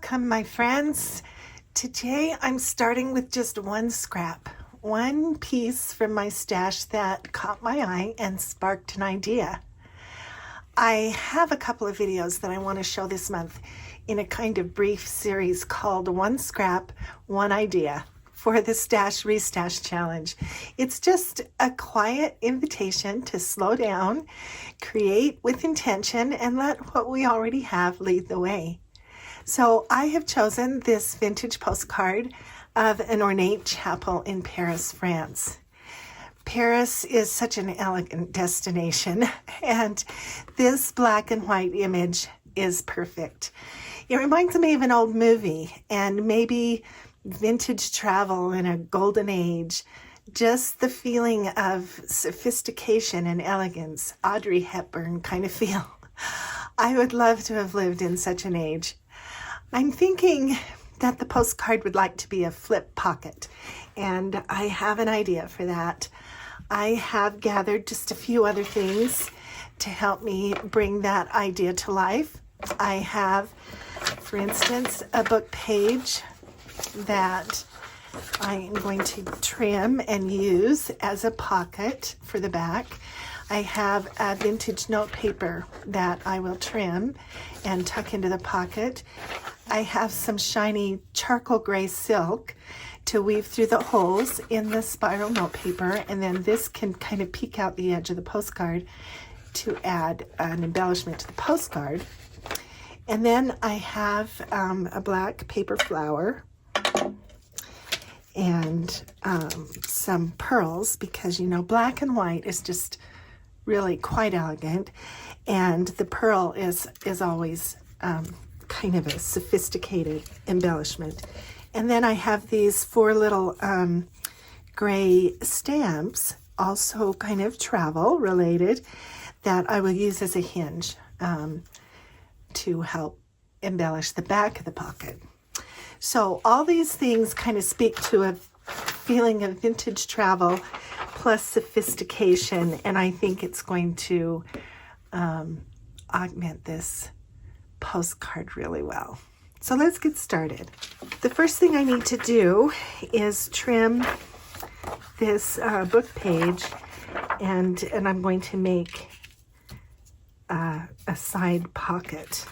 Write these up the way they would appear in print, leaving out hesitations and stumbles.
Welcome, my friends. Today I'm starting with just one scrap, one piece from my stash that caught my eye and sparked an idea. I have a couple of videos that I want to show this month in a kind of brief series called One Scrap, One Idea for the Stash Restash Challenge. It's just a quiet invitation to slow down, create with intention, and let what we already have lead the way. So I have chosen this vintage postcard of an ornate chapel in Paris, France. Paris is such an elegant destination, and this black and white image is perfect. It reminds me of an old movie and maybe vintage travel in a golden age, just the feeling of sophistication and elegance, Audrey Hepburn kind of feel. I would love to have lived in such an age. I'm thinking that the postcard would like to be a flip pocket, and I have an idea for that. I have gathered just a few other things to help me bring that idea to life. I have, for instance, a book page that I am going to trim and use as a pocket for the back. I have a vintage notepaper that I will trim and tuck into the pocket. I have some shiny charcoal gray silk to weave through the holes in the spiral notepaper, and then this can kind of peek out the edge of the postcard to add an embellishment to the postcard. And then I have a black paper flower and some pearls, because you know black and white is just really quite elegant, and the pearl is always kind of a sophisticated embellishment. And then I have these 4 little gray stamps, also kind of travel related, that I will use as a hinge to help embellish the back of the pocket. So all these things kind of speak to a feeling of vintage travel plus sophistication, and I think it's going to augment this postcard really well. So let's get started. The first thing I need to do is trim this book page, and I'm going to make a side pocket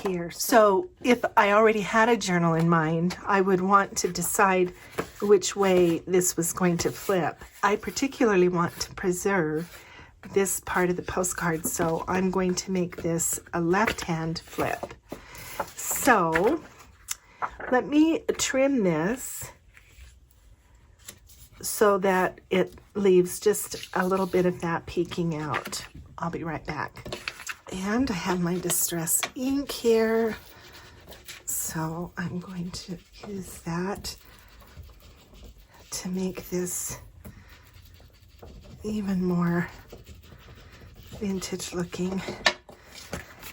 here. So if I already had a journal in mind, I would want to decide which way this was going to flip. I particularly want to preserve this part of the postcard, so I'm going to make this a left-hand flip. So let me trim this so that it leaves just a little bit of that peeking out. I'll be right back. And I have my distress ink here, so I'm going to use that to make this even more vintage looking.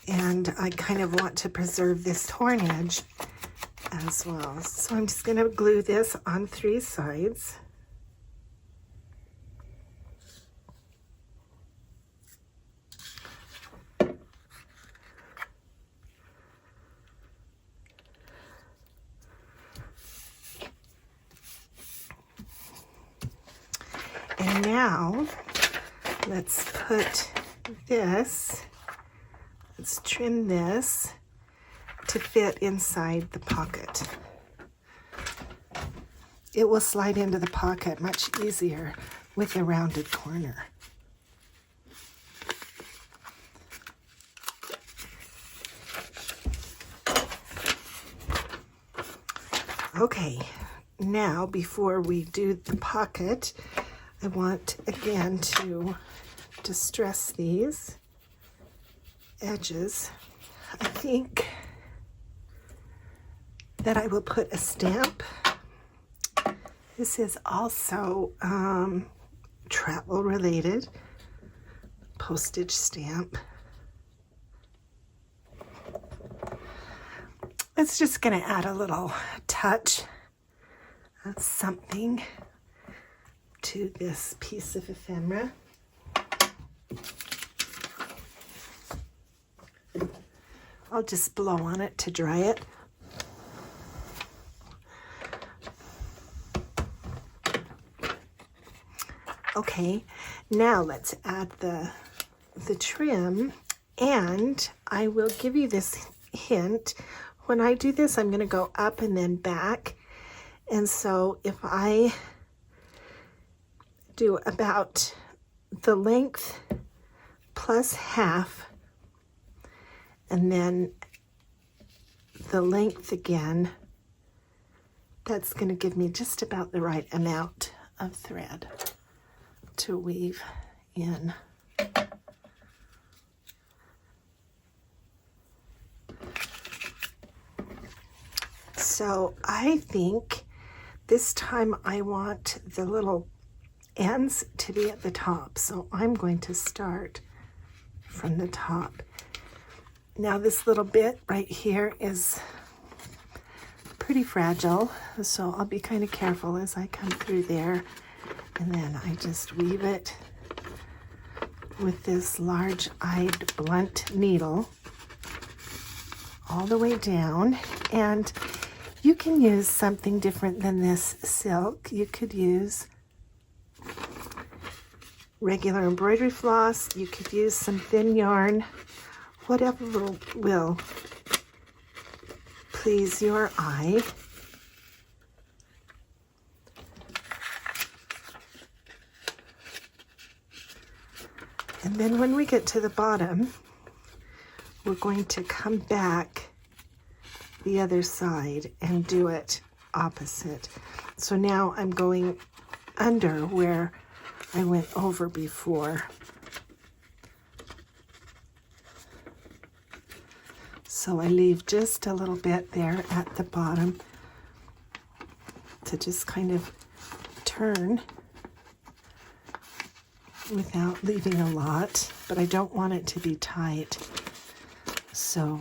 And I kind of want to preserve this torn edge as well. So I'm just going to glue this on 3 sides. And now let's put this, let's trim this to fit inside the pocket. It will slide into the pocket much easier with a rounded corner. Okay, now before we do the pocket, I want again to distress these edges. I think that I will put a stamp. This is also travel related, postage stamp. It's just going to add a little touch of something to this piece of ephemera. I'll just blow on it to dry it. Okay, now let's add the trim, and I will give you this hint. When I do this, I'm going to go up and then back, and so if I do about the length plus half, and then the length again, that's going to give me just about the right amount of thread to weave in. So I think this time I want the little ends to be at the top. So I'm going to start from the top. Now this little bit right here is pretty fragile, so I'll be kind of careful as I come through there. And then I just weave it with this large-eyed blunt needle all the way down. And you can use something different than this silk. You could use regular embroidery floss. You could use some thin yarn, whatever will please your eye. And then when we get to the bottom, we're going to come back the other side and do it opposite. So now I'm going under where I went over before. So I leave just a little bit there at the bottom to just kind of turn without leaving a lot, but I don't want it to be tight. So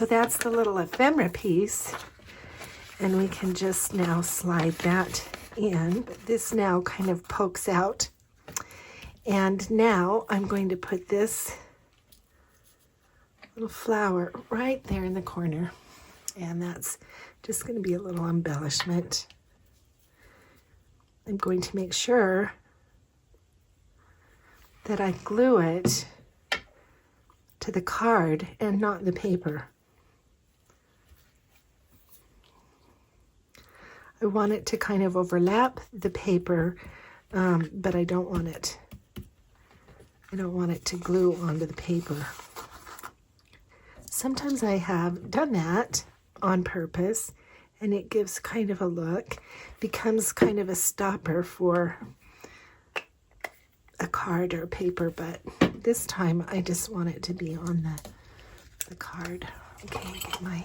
that's the little ephemera piece, and we can just now slide that in. This now kind of pokes out, and now I'm going to put this little flower right there in the corner, and that's just going to be a little embellishment. I'm going to make sure that I glue it to the card and not the paper. I want it to kind of overlap the paper, but I don't want it to glue onto the paper. Sometimes I have done that on purpose, and it gives kind of a look, becomes kind of a stopper for a card or paper, but this time I just want it to be on the card. Okay, get my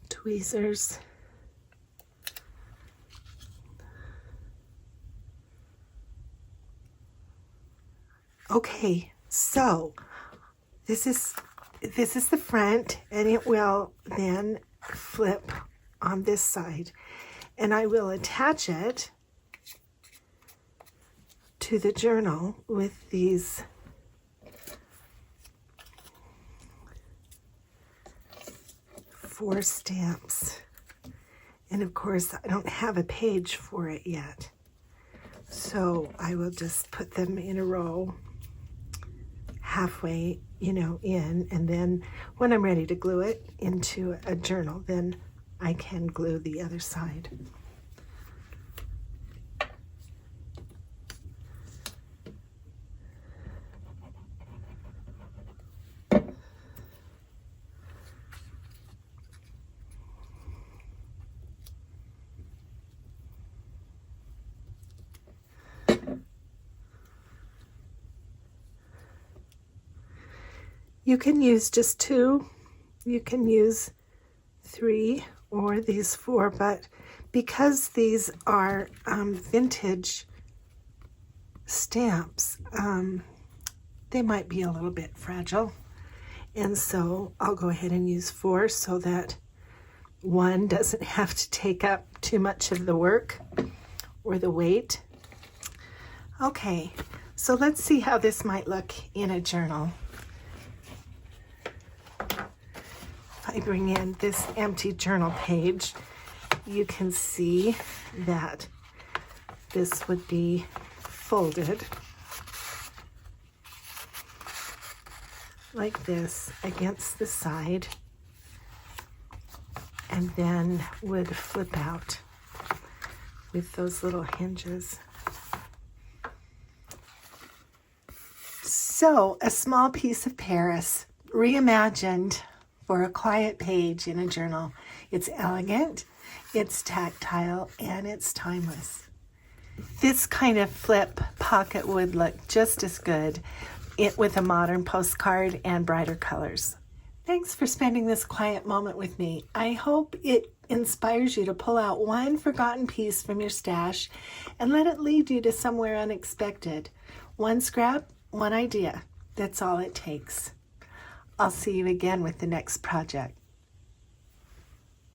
tweezers. Okay, so this is the front, and it will then flip on this side, and I will attach it to the journal with these four stamps. And of course, I don't have a page for it yet, so I will just put them in a row halfway, in, and then when I'm ready to glue it into a journal, then I can glue the other side. You can use just two, you can use 3 or these 4, but because these are vintage stamps, they might be a little bit fragile. And so I'll go ahead and use 4 so that one doesn't have to take up too much of the work or the weight. Okay, so let's see how this might look in a journal. I bring in this empty journal page, you can see that this would be folded like this against the side, and then would flip out with those little hinges. So, a small piece of Paris, reimagined for a quiet page in a journal. It's elegant, it's tactile, and it's timeless. This kind of flip pocket would look just as good with a modern postcard and brighter colors. Thanks for spending this quiet moment with me. I hope it inspires you to pull out one forgotten piece from your stash and let it lead you to somewhere unexpected. One scrap, one idea. That's all it takes. I'll see you again with the next project.